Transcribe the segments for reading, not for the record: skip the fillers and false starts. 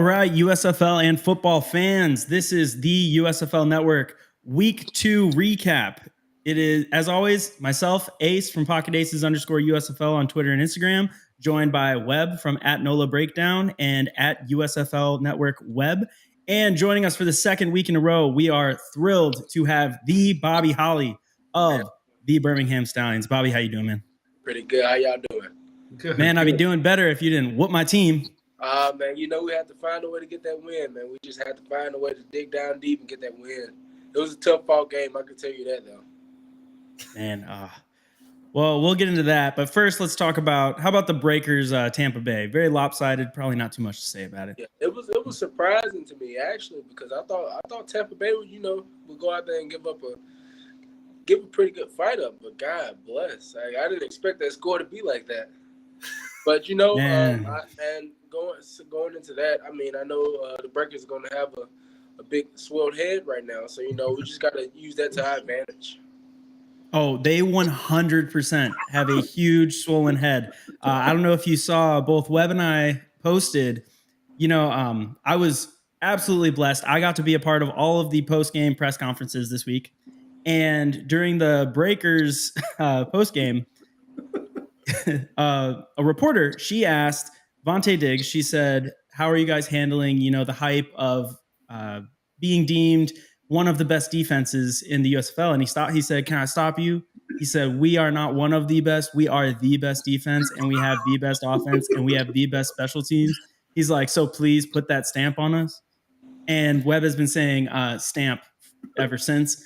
right, USFL and football fans. This is the USFL Network Week 2 recap. It is, as always, myself, Ace from Pocket Aces _USFL on Twitter and Instagram, joined by Webb from @NOLA Breakdown and @USFL Network Web. And joining us for the second week in a row, we are thrilled to have the Bobby Holly of the Birmingham Stallions. Bobby, how you doing, man? Pretty good. How y'all doing? Good. Man, I'd be doing better if you didn't whoop my team. Man, we had to find a way to get that win, man. We just had to find a way to dig down deep and get that win. It was a tough ball game, I can tell you that, though. Man, well, we'll get into that. But first, let's talk about, how about the Breakers Tampa Bay? Very lopsided. Probably not too much to say about it. Yeah, it was surprising to me, actually, because I thought Tampa Bay would, would go out there and give a pretty good fight up. But God bless. I didn't expect that score to be like that. But, and going into that, I mean, I know the Breakers are going to have a big swelled head right now. So, we just got to use that to our advantage. Oh, they 100% have a huge swollen head. I don't know if you saw, both Webb and I posted, I was absolutely blessed. I got to be a part of all of the post-game press conferences this week. And during the Breakers post-game, a reporter, she asked Vontae Diggs, she said, how are you guys handling, the hype of being deemed one of the best defenses in the USFL? And he said, can I stop you? He said, we are not one of the best. We are the best defense, and we have the best offense, and we have the best special teams. He's like, so please put that stamp on us. And Webb has been saying stamp ever since.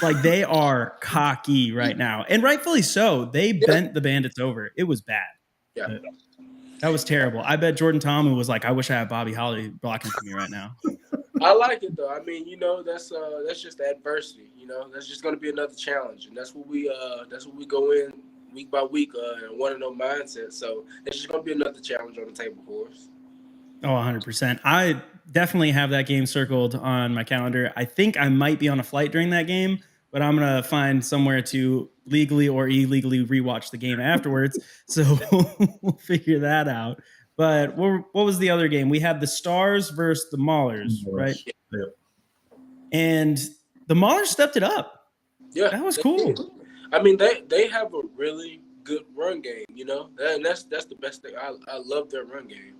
Like, they are cocky right now, and rightfully so. They bent the Bandits over. It was bad. Yeah. That was terrible. I bet Jordan Tomu was like, I wish I had Bobby Holly blocking for me right now. I like it, though. I mean, that's just adversity. That's just going to be another challenge, and that's what we go in week by week and want to know mindset. So it's just going to be another challenge on the table for us. Oh, 100%. I definitely have that game circled on my calendar. I think I might be on a flight during that game, but I'm going to find somewhere to legally or illegally rewatch the game afterwards. So we'll figure that out. But what was the other game? We had the Stars versus the Maulers, right? Yeah. And the Maulers stepped it up. Yeah. That was cool. I mean, they have a really good run game, and that's the best thing. I love their run game.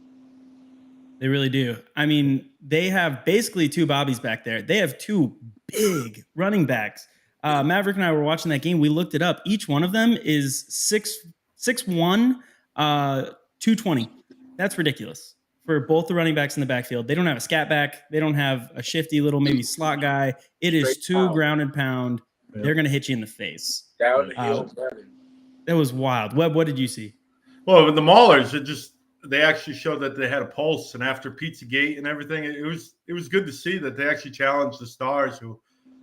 They really do. I mean, they have basically two Bobbies back there. They have two big running backs. Maverick and I were watching that game. We looked it up. Each one of them is 6'1", 220. That's ridiculous for both the running backs in the backfield. They don't have a scat back. They don't have a shifty little maybe slot guy. It is two ground and pound. Yeah. They're going to hit you in the face. Down the hill. That was wild. Webb, what did you see? Well, with the Maulers, they actually showed that they had a pulse, and after Pizzagate and everything, it was good to see that they actually challenged the Stars, who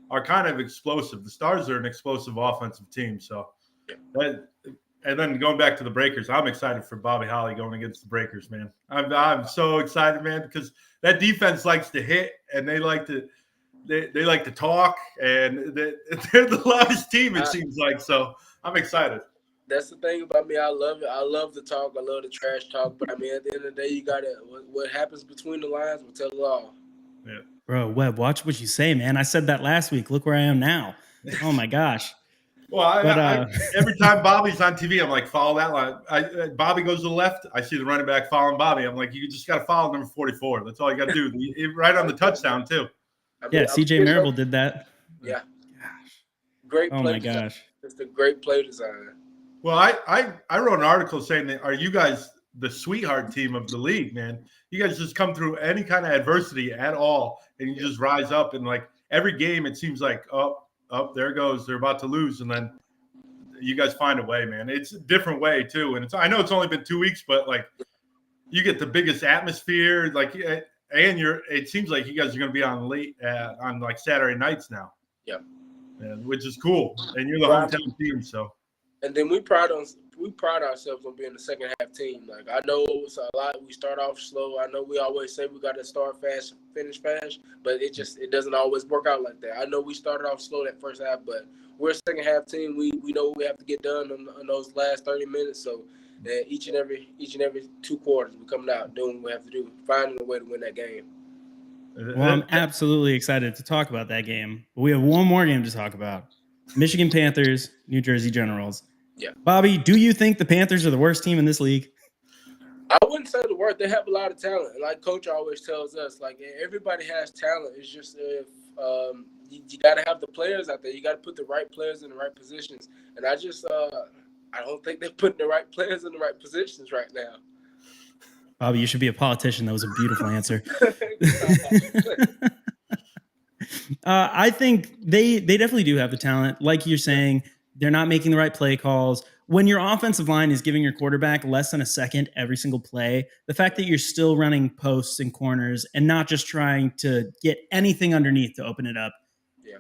are kind of explosive. The Stars are an explosive offensive team, so and then going back to the Breakers, I'm excited for Bobby Holly going against the Breakers, man. I'm so excited, man, because that defense likes to hit, and they like to talk, and they're the loudest team, it seems like. So I'm excited. That's the thing about me. I love it. I love the talk. I love the trash talk. But I mean, at the end of the day, you got to what happens between the lines will tell it all. Yeah, bro, Webb, watch what you say, man. I said that last week. Look where I am now. Oh my gosh. Well, every time Bobby's on TV, I'm like, follow that line. Bobby goes to the left. I see the running back following Bobby. I'm like, you just got to follow number 44. That's all you got to do. Right on the touchdown, too. CJ Marable did that. Yeah. Gosh. Great play. Oh, my gosh. It's a great play design. Well, I wrote an article saying that, are you guys the sweetheart team of the league, man? You guys just come through any kind of adversity at all, and you just rise up. And, like, every game it seems like, oh, there it goes. They're about to lose. And then you guys find a way, man. It's a different way, too. And I know it's only been 2 weeks, but, like, you get the biggest atmosphere. Like, and it seems like you guys are going to be on late on, like, Saturday nights now. Yeah. Which is cool. And you're the hometown team, so. And then we pride ourselves on being the second half team. Like, I know it's a lot. We start off slow. I know we always say we got to start fast, finish fast, but it doesn't always work out like that. I know we started off slow that first half, but we're a second half team. We know what we have to get done on those last 30 minutes. So And each and every 2 quarters, we're coming out doing what we have to do, finding a way to win that game. Well, I'm absolutely excited to talk about that game. But we have one more game to talk about. Michigan Panthers, New Jersey Generals. Yeah. Bobby, do you think the Panthers are the worst team in this league? I wouldn't say the word. They have a lot of talent. And like Coach always tells us, like, everybody has talent. It's just if you got to have the players out there. You got to put the right players in the right positions. And I don't think they're putting the right players in the right positions right now. Bobby, you should be a politician. That was a beautiful answer. I think they definitely do have the talent. Like you're saying, they're not making the right play calls. When your offensive line is giving your quarterback less than a second every single play, the fact that you're still running posts and corners and not just trying to get anything underneath to open it up,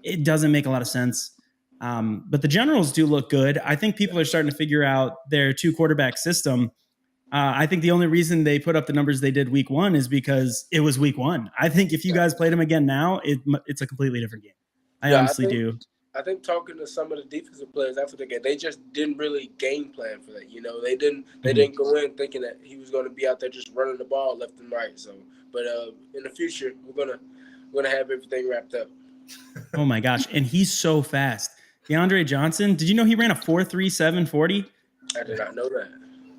it doesn't make a lot of sense. But the Generals do look good. I think people are starting to figure out their 2 quarterback system. I think the only reason they put up the numbers they did week 1 is because it was week 1. I think if you guys played them again now, it's a completely different game. I honestly do. I think talking to some of the defensive players after the game, they just didn't really game plan for that. You know, they didn't go in thinking that he was going to be out there just running the ball left and right. So, but in the future, we're gonna have everything wrapped up. Oh my gosh, and he's so fast. DeAndre Johnson, did you know he ran a 4.37 40? I did not know that.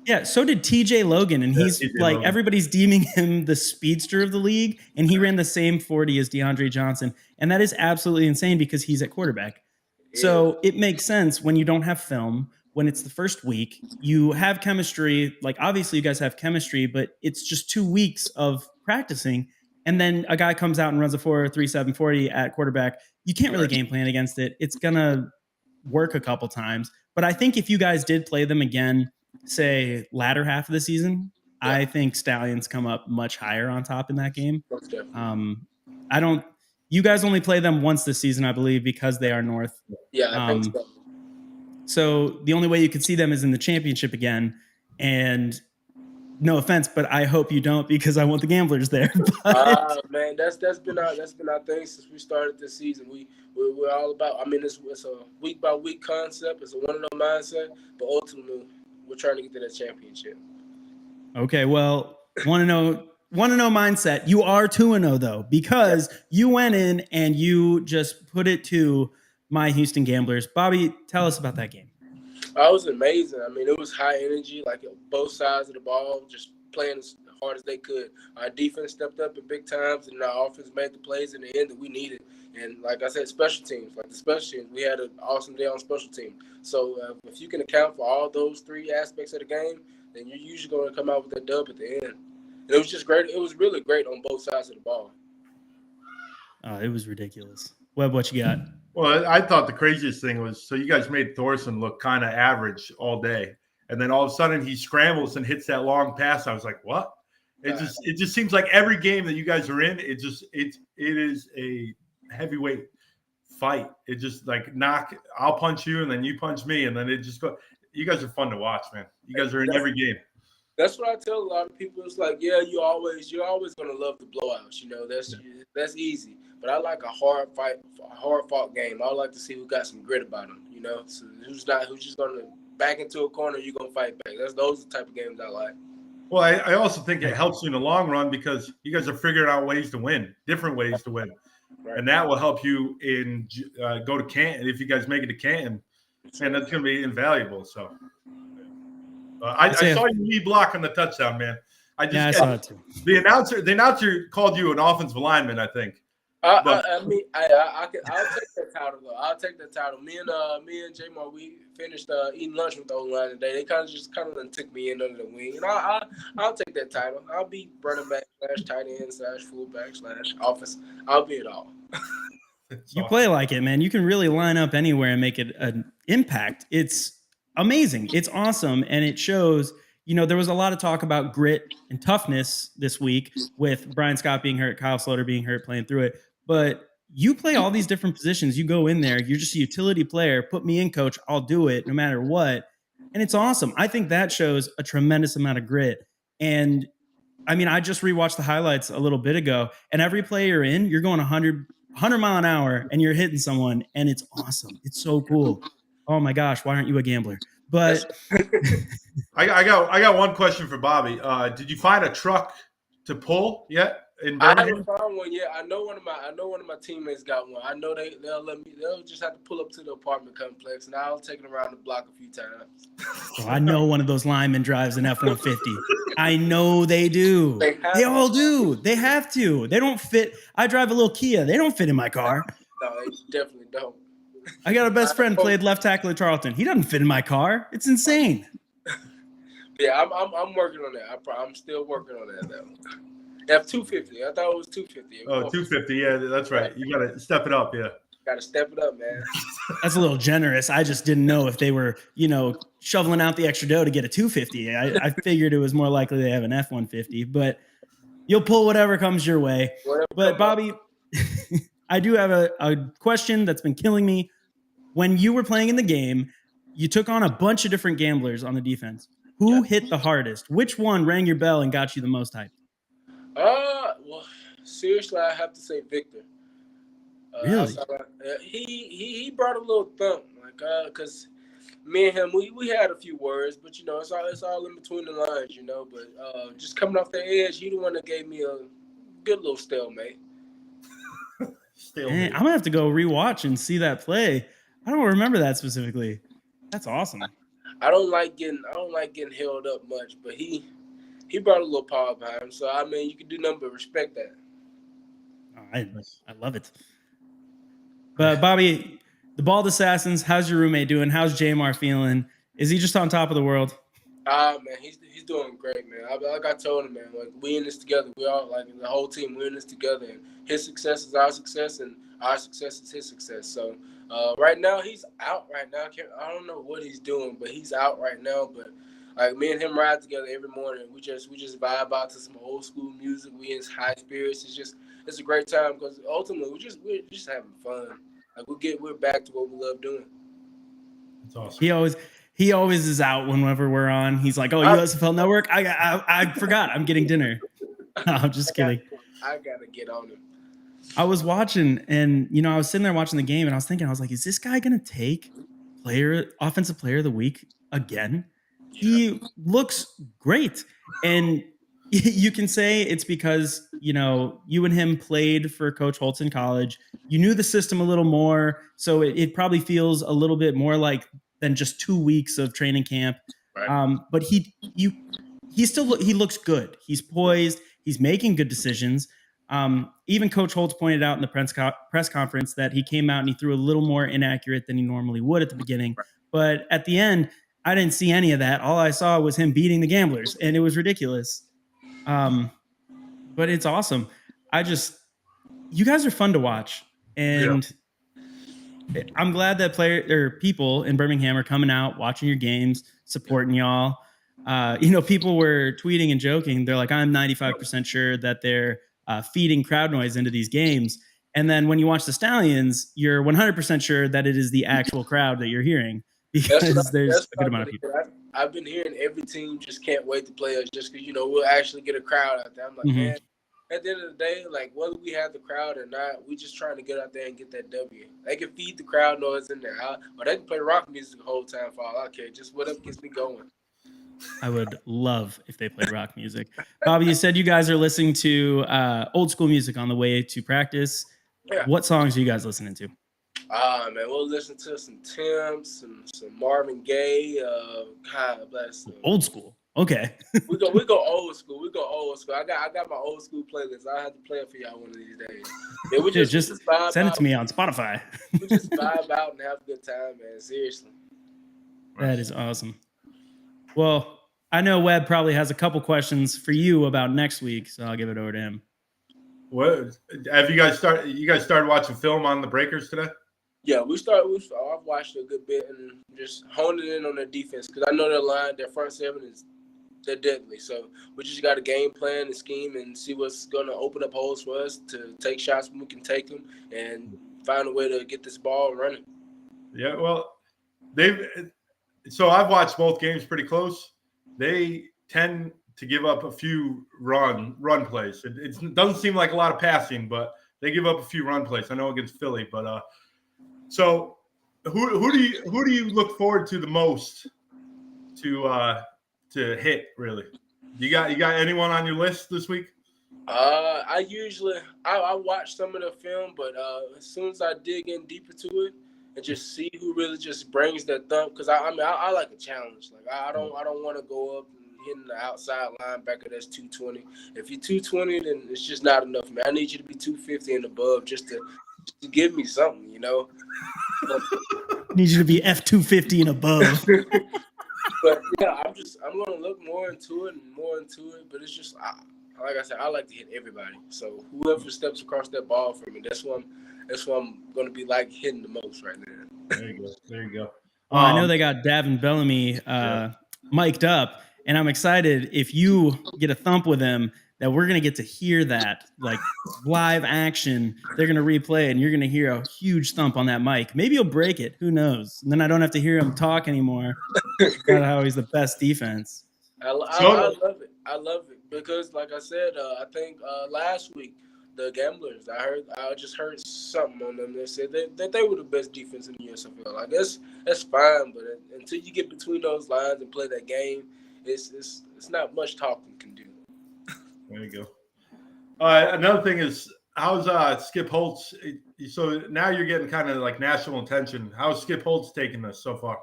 Yeah, so did TJ Logan, and he's like, everybody's deeming him the speedster of the league, and he ran the same 40 as DeAndre Johnson, and that is absolutely insane because he's at quarterback. So it makes sense when you don't have film, when it's the first week, you have chemistry. Like, obviously you guys have chemistry, but it's just 2 weeks of practicing, and then a guy comes out and runs a 4.37 40 at quarterback. You can't really game plan against it. It's gonna work a couple times, but I think if you guys did play them again, say latter half of the season, I think Stallions come up much higher on top in that game. You guys only play them once this season, I believe, because they are North. Yeah, I think so. So the only way you could see them is in the championship again. And no offense, but I hope you don't, because I want the Gamblers there. Man, that's been our thing since we started this season. We're all about. I mean, it's a week by week concept. It's a 1-0 mindset, but ultimately, we're trying to get to that championship. Okay, well, want to know mindset. You are 2-0 though, because you went in and you just put it to my Houston Gamblers. Bobby, tell us about that game. It was amazing. I mean, it was high energy, like both sides of the ball, just playing as hard as they could. Our defense stepped up in big times, and our offense made the plays in the end that we needed. And like I said, special teams, we had an awesome day on special teams. So if you can account for all those 3 aspects of the game, then you're usually going to come out with that dub at the end. And it was just great. It was really great on both sides of the ball. It was ridiculous. Webb, what you got? Well, I thought the craziest thing was, so you guys made Thorson look kind of average all day, and then all of a sudden he scrambles and hits that long pass. I was like, what? It just seems like every game that you guys are in, it is a heavyweight fight. It just like I'll punch you and then you punch me, and then it just go. You guys are fun to watch, man. You guys are in every game. That's what I tell a lot of people. It's like, yeah, you're always gonna love the blowouts. You know, that's easy. But I like a hard fought game. I like to see who got some grit about them. You know, so who's just gonna back into a corner, you're gonna fight back. Those are the type of games I like. Well, I also think it helps you in the long run because you guys are figuring out ways to win, different ways to win. Right. And that will help you in go to Canton. If you guys make it to Canton, man, that's going to be invaluable. So I saw you lead block on the touchdown, man. I saw it too. The announcer called you an offensive lineman, I think. I'll take that title though. I'll take that title. Me and J-Mar, we finished eating lunch with the O-line today. They kind of took me in under the wing, and I'll take that title. I'll be running back / tight end / fullback / offense. I'll be it all. You play like it, man. You can really line up anywhere and make it an impact. It's amazing. It's awesome, and it shows. You know, there was a lot of talk about grit and toughness this week with Brian Scott being hurt, Kyle Sloter being hurt, playing through it. But you play all these different positions. You go in there. You're just a utility player. Put me in, coach. I'll do it no matter what. And it's awesome. I think that shows a tremendous amount of grit. And, I mean, I just rewatched the highlights a little bit ago. And every play you're in, you're going 100 mile an hour, and you're hitting someone. And it's awesome. It's so cool. Oh, my gosh. Why aren't you a gambler? But I got one question for Bobby. Did you find a truck to pull yet in I Birmingham? haven't found one yet. I know one of my teammates got one. I know they'll let me. They'll just have to pull up to the apartment complex, and I'll take it around the block a few times. so I know one of those linemen drives an F-150. I know they do. They all do. They have to. They don't fit. I drive a little Kia. They don't fit in my car. No, they definitely don't. I got a best friend played left tackle at Charlton. He doesn't fit in my car. It's insane. Yeah, I'm working on that. I'm still working on that though. F-250. I thought it was 250. Oh, 250. Yeah, that's right. You got to step it up. Yeah. Got to step it up, man. That's a little generous. I just didn't know if they were, shoveling out the extra dough to get a 250. I figured it was more likely they have an F-150, but you'll pull whatever comes your way. But Bobby, I do have a question that's been killing me. When you were playing in the game, you took on a bunch of different gamblers on the defense. Who hit the hardest? Which one rang your bell and got you the most hype? Well, seriously, I have to say Victor. Really? He brought a little thump, because me and him, we had a few words, but it's all in between the lines, But just coming off the edge, he the one that gave me a good little stalemate. Man, I'm gonna have to go rewatch and see that play. I don't remember that specifically. That's awesome. I don't like getting held up much, but he brought a little power behind him. So I mean, you can do nothing but respect that. I love it. But Bobby, the Bald Assassins, how's your roommate doing? How's Jamar feeling? Is he just on top of the world? Man, he's doing great, man. Like I told him, man, like we in this together. We all the whole team. We're in this together, and his success is our success, and our success is his success. So right now he's out. Right now, I don't know what he's doing, but he's out right now. But like me and him ride together every morning. We just vibe out to some old school music. We in high spirits. It's a great time because ultimately we're just having fun. Like we're back to what we love doing. That's awesome. He always is out whenever we're on. He's like, "Oh, USFL Network. I forgot. I'm getting dinner." No, I'm just kidding. I gotta get on him. I was watching, and I was sitting there watching the game, and I was thinking, I was like, "Is this guy gonna take offensive player of the week again?" Yeah. He looks great, and you can say it's because you and him played for Coach Holtz in college. You knew the system a little more, so it probably feels a little bit more like than just 2 weeks of training camp. Right. But he looks good. He's poised. He's making good decisions. Even Coach Holtz pointed out in the press conference that he came out and he threw a little more inaccurate than he normally would at the beginning. Right. But at the end, I didn't see any of that. All I saw was him beating the gamblers, and it was ridiculous. But it's awesome. You guys are fun to watch, and I'm glad that people in Birmingham are coming out, watching your games, supporting y'all. People were tweeting and joking. They're like, I'm 95% sure that they're feeding crowd noise into these games. And then when you watch the Stallions, you're 100% sure that it is the actual crowd that you're hearing because there's a good amount of people. I've been hearing every team just can't wait to play us just because, we'll actually get a crowd out there. I'm like, man, at the end of the day, like whether we have the crowd or not, we just trying to get out there and get that W. They can feed the crowd noise in there, or they can play rock music the whole time for all I care. Just whatever gets me going. I would love if they played rock music. Bobby, you said you guys are listening to old school music on the way to practice. Yeah. What songs are you guys listening to? Man, we'll listen to some Tim's, some Marvin Gaye. God bless them. Old school. Okay. we go old school. I got my old school playlist. I'll have to play it for y'all one of these days. Yeah, we just send it to me on Spotify. We just vibe out and have a good time, man. Seriously. That is awesome. Well, I know Webb probably has a couple questions for you about next week, so I'll give it over to him. What have you guys started? You guys started watching film on the Breakers today? Yeah, I've watched a good bit and just honing in on their defense because I know their front seven they're deadly. So we just got a game plan and scheme and see what's going to open up holes for us to take shots when we can take them and find a way to get this ball running. Yeah, well, so I've watched both games pretty close. They tend to give up a few run plays. It doesn't seem like a lot of passing, but they give up a few run plays. I know against Philly, but so who do you look forward to the most to hit really? You got anyone on your list this week? I watch some of the film, but as soon as I dig in deeper to it and just see who really just brings that thump, because I like a challenge. Like I don't want to go up and hitting the outside linebacker that's 220. If you're 220, then it's just not enough, man. I need you to be 250 and above just to give me something, you know. Need you to be F250 and above. But yeah, I'm gonna look more into it. But it's just like I said, I like to hit everybody. So whoever steps across that ball for me, that's what I'm gonna be like hitting the most right now. There you go. Well, I know they got Davin Bellamy mic'd up, and I'm excited if you get a thump with him that we're gonna get to hear that like live action. They're gonna replay, and you're gonna hear a huge thump on that mic. Maybe he'll break it. Who knows? And then I don't have to hear him talk anymore about how he's the best defense. I love it. I love it because, like I said, I think last week the Gamblers, I just heard something on them. They said that they were the best defense in the USFL. Like that's fine, but until you get between those lines and play that game, it's not much talking can do. There you go. Another thing is, how's Skip Holtz? So now you're getting kind of like national attention. How's Skip Holtz taking this so far?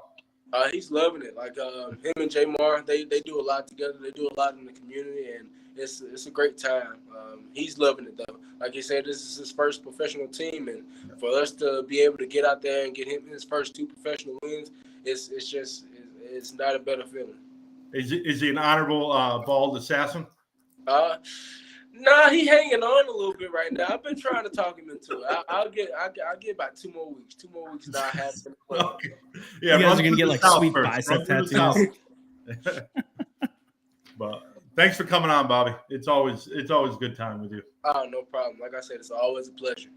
He's loving it. Like him and Jamar, they do a lot together. They do a lot in the community, and it's a great time. He's loving it though. Like he said, this is his first professional team, and for us to be able to get out there and get him his first 2 professional wins, it's not a better feeling. Is he an honorable bald assassin? Nah, he hanging on a little bit right now. I've been trying to talk him into it. I'll get about 2 more weeks. 2 more weeks, and I'll have him. Okay. Yeah, you guys are gonna get like sweet bicep tattoos. But thanks for coming on, Bobby. It's always a good time with you. Oh, no problem. Like I said, it's always a pleasure.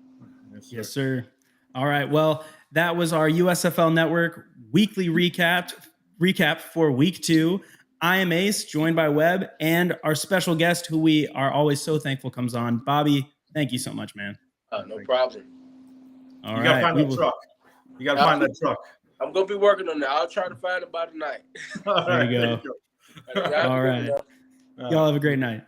Yes, sir. All right. Well, that was our USFL Network weekly recap for week 2. I am Ace, joined by Webb, and our special guest, who we are always so thankful comes on. Bobby, thank you so much, man. No problem. All right. You gotta find that truck. You gotta find that truck. I'm gonna be working on that. I'll try to find it by tonight. There you go. All right. Y'all have a great night.